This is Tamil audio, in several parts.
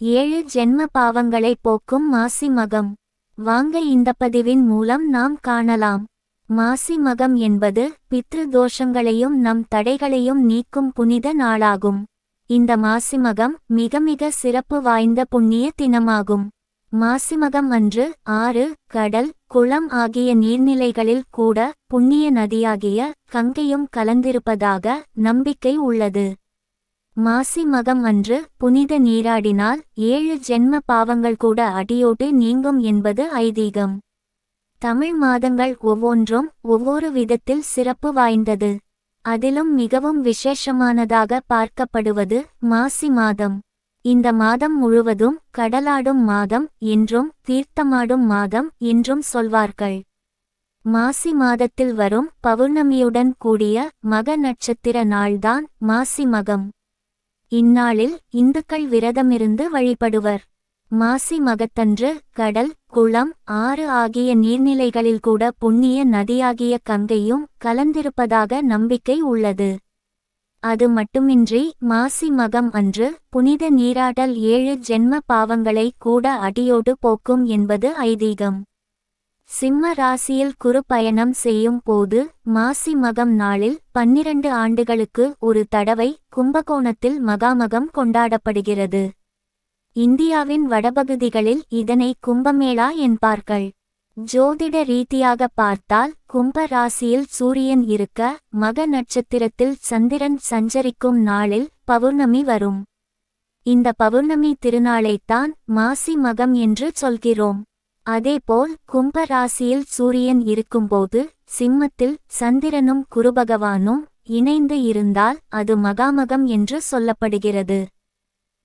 7 ஜென்ம பாவங்களை போக்கும் மாசி மகம். வாங்க இந்த பதிவின் மூலம் நாம் காணலாம். மாசி மகம் என்பது பித்ரு தோஷங்களையும் நம் தடைகளையும் நீக்கும் புனித நாளாகும். இந்த மாசிமகம் மிக மிக சிறப்பு வாய்ந்த புண்ணிய தினமாகும். மாசிமகம் அன்று ஆறு, கடல், குளம் ஆகிய நீர்நிலைகளில் கூட புண்ணிய நதியாகிய கங்கையும் கலந்திருப்பதாக நம்பிக்கை உள்ளது. மாசி மகம் அன்று புனித நீராடினால் 7 ஜென்ம பாவங்கள் கூட அடியோடு நீங்கும் என்பது ஐதீகம். தமிழ் மாதங்கள் ஒவ்வொன்றும் ஒவ்வொரு விதத்தில் சிறப்பு வாய்ந்தது. அதிலும் மிகவும் விசேஷமானதாக பார்க்கப்படுவது மாசி மாதம். இந்த மாதம் முழுவதும் கடலாடும் மாதம் என்றும் தீர்த்தமாடும் மாதம் என்றும் சொல்வார்கள். மாசி மாதத்தில் வரும் பௌர்ணமியுடன் கூடிய மக நட்சத்திர நாள்தான் மாசி மகம். இந்நாளில் இந்துக்கள் விரதமிருந்து வழிபடுவர். மாசி மகத்தன்று கடல், குளம், ஆறு ஆகிய நீர்நிலைகளில் கூட புண்ணிய நதியாகிய கங்கையும் கலந்திருப்பதாக நம்பிக்கை உள்ளது. அது மட்டுமின்றி மாசி மகம் அன்று புனித நீராடல் 7 ஜென்ம பாவங்களை கூட அடியோடு போக்கும் என்பது ஐதீகம். சிம்ம ராசியில் குரு பயணம் செய்யும் போது மாசி மகம் நாளில் 12 ஆண்டுகளுக்கு ஒரு தடவை கும்பகோணத்தில் மகாமகம் கொண்டாடப்படுகிறது. இந்தியாவின் வடபகுதிகளில் இதனை கும்பமேளா என்பார்கள். ஜோதிட ரீதியாக பார்த்தால் கும்ப ராசியில் சூரியன் இருக்க மக நட்சத்திரத்தில் சந்திரன் சஞ்சரிக்கும் நாளில் பௌர்ணமி வரும். இந்த பௌர்ணமி திருநாளைத்தான் மாசி மகம் என்று சொல்கிறோம். அதேபோல் கும்ப ராசியில் சூரியன் இருக்கும்போது சிம்மத்தில் சந்திரனும் குருபகவானும் இணைந்து இருந்தால் அது மகாமகம் என்று சொல்லப்படுகிறது.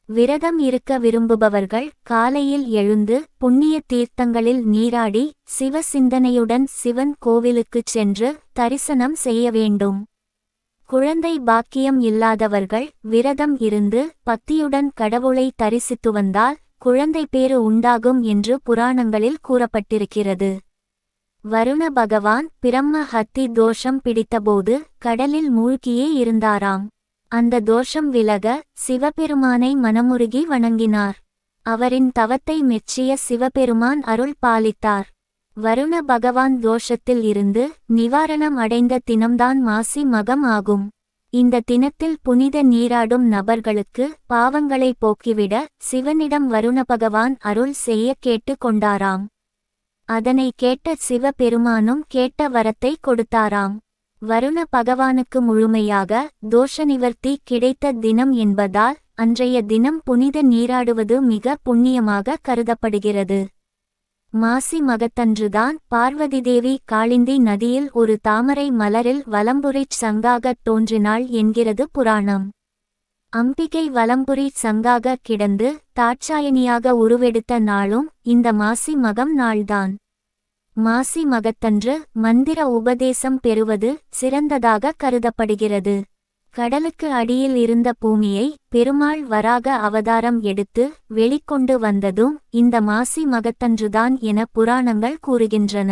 விரதம் இருக்க விரும்புபவர்கள் காலையில் எழுந்து புண்ணிய தீர்த்தங்களில் நீராடி சிவ சிந்தனையுடன் சிவன் கோவிலுக்குச் சென்று தரிசனம் செய்ய வேண்டும். குழந்தை பாக்கியம் இல்லாதவர்கள் விரதம் இருந்து பக்தியுடன் கடவுளை தரிசித்து வந்தால் குழந்தை பேறு உண்டாகும் என்று புராணங்களில் கூறப்பட்டிருக்கிறது. வருண பகவான் பிரம்ம ஹத்தி தோஷம் பிடித்தபோது கடலில் மூழ்கியே இருந்தாராம். அந்த தோஷம் விலக சிவபெருமானை மனமுருகி வணங்கினார். அவரின் தவத்தை மெச்சிய சிவபெருமான் அருள் பாலித்தார். வருண பகவான் தோஷத்தில் இருந்து நிவாரணம் அடைந்த தினம்தான் மாசி மகம் ஆகும். இந்த தினத்தில் புனித நீராடும் நபர்களுக்கு பாவங்களை போக்கிவிட சிவனிடம் வருண பகவான் அருள் செய்ய கேட்டு கொண்டாராம். அதனை கேட்ட சிவபெருமானும் கேட்ட வரத்தை கொடுத்தாராம். வருண பகவானுக்கு முழுமையாக தோஷ நிவர்த்தி கிடைத்த தினம் என்பதால் அன்றைய தினம் புனித நீராடுவது மிக புண்ணியமாக கருதப்படுகிறது. மாசி மகத்தன்றுதான் பார்வதி தேவி காளிந்தி நதியில் ஒரு தாமரை மலரில் வலம்புரிச் சங்காகத் தோன்றினாள் என்கிறது புராணம். அம்பிகை வலம்புரி சங்காக கிடந்து தாட்சாயணியாக உருவெடுத்த நாளும் இந்த மாசி மகம் நாள்தான். மாசி மகத்தன்று மந்திர உபதேசம் பெறுவது சிறந்ததாக கருதப்படுகிறது. கடலுக்கு அடியில் இருந்த பூமியை பெருமாள் வராக அவதாரம் எடுத்து வெளிக்கொண்டு வந்ததும் இந்த மாசி மகத்தன்றுதான் என புராணங்கள் கூறுகின்றன.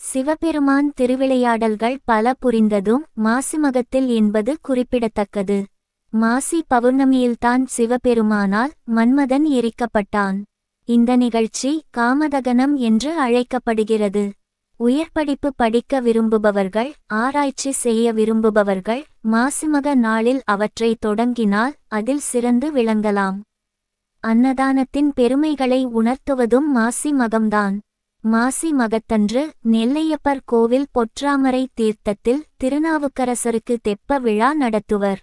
சிவபெருமான் திருவிளையாடல்கள் பல புரிந்ததும் மாசிமகத்தில் என்பது குறிப்பிடத்தக்கது. மாசி பௌர்ணமியில்தான் சிவபெருமானால் மன்மதன் எரிக்கப்பட்டான். இந்த நிகழ்ச்சி காமதகனம் என்று அழைக்கப்படுகிறது. உயர்படிப்பு படிக்க விரும்புபவர்கள், ஆராய்ச்சி செய்ய விரும்புபவர்கள் மாசிமக நாளில் அவற்றை தொடங்கினால் அதில் சிறந்து விளங்கலாம். அன்னதானத்தின் பெருமைகளை உணர்த்துவதும் மாசி மகம்தான். மாசி மகத்தன்று நெல்லையப்பர் கோவில் பொற்றாமரை தீர்த்தத்தில் திருநாவுக்கரசருக்கு தெப்ப விழா நடத்துவர்.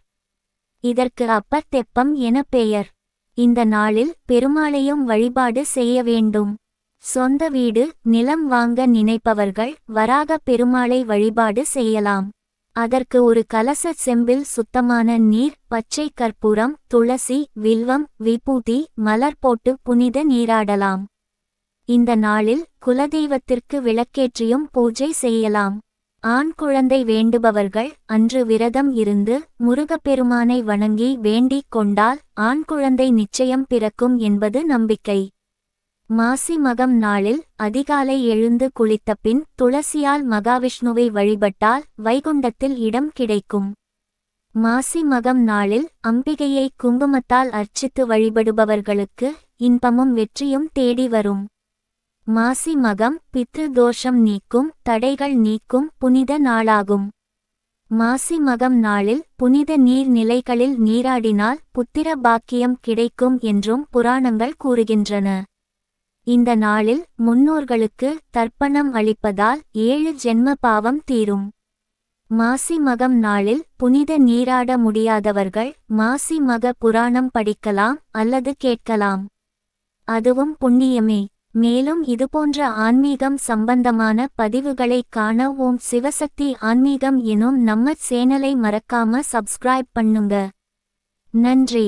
இதற்கு அப்பர் தெப்பம் என பெயர். இந்த நாளில் பெருமாளையும் வழிபாடு செய்ய வேண்டும். சொந்த வீடு, நிலம் வாங்க நினைப்பவர்கள் வராக பெருமாளை வழிபாடு செய்யலாம். அதற்கு ஒரு கலச செம்பில் சுத்தமான நீர், பச்சை கற்பூரம், துளசி, வில்வம், விபூதி, மலர் போட்டு புனித நீராடலாம். இந்த நாளில் குலதெய்வத்திற்கு விளக்கேற்றியும் பூஜை செய்யலாம். ஆண் குழந்தை வேண்டுபவர்கள் அன்று விரதம் இருந்து முருகப்பெருமானை வணங்கி வேண்டிக் கொண்டால் ஆண் குழந்தை நிச்சயம் பிறக்கும் என்பது நம்பிக்கை. மாசி மகம் நாளில் அதிகாலை எழுந்து குளித்தபின் துளசியால் மகாவிஷ்ணுவை வழிபட்டால் வைகுண்டத்தில் இடம் கிடைக்கும். மாசி மகம் நாளில் அம்பிகையை குங்குமத்தால் அர்ச்சித்து வழிபடுபவர்களுக்கு இன்பமும் வெற்றியும் தேடி வரும். மாசி மகம் பித்ரு தோஷம் நீக்கும், தடைகள் நீக்கும் புனித நாளாகும். மாசி மகம் நாளில் புனித நீர் நிலைகளில் நீராடினால் புத்திர பாக்கியம் கிடைக்கும் என்றும் புராணங்கள் கூறுகின்றன. இந்த நாளில் முன்னோர்களுக்கு தர்ப்பணம் அளிப்பதால் 7 ஜென்ம பாவம் தீரும். மாசி மகம் நாளில் புனித நீராட முடியாதவர்கள் மாசி மக புராணம் படிக்கலாம் அல்லது கேட்கலாம். அதுவும் புண்ணியமே. மேலும் இதுபோன்ற ஆன்மீகம் சம்பந்தமான பதிவுகளைக் காண ஓம் சிவசக்தி ஆன்மீகம் எனும் நம்ம சேனலை மறக்காம சப்ஸ்கிரைப் பண்ணுங்க. நன்றி.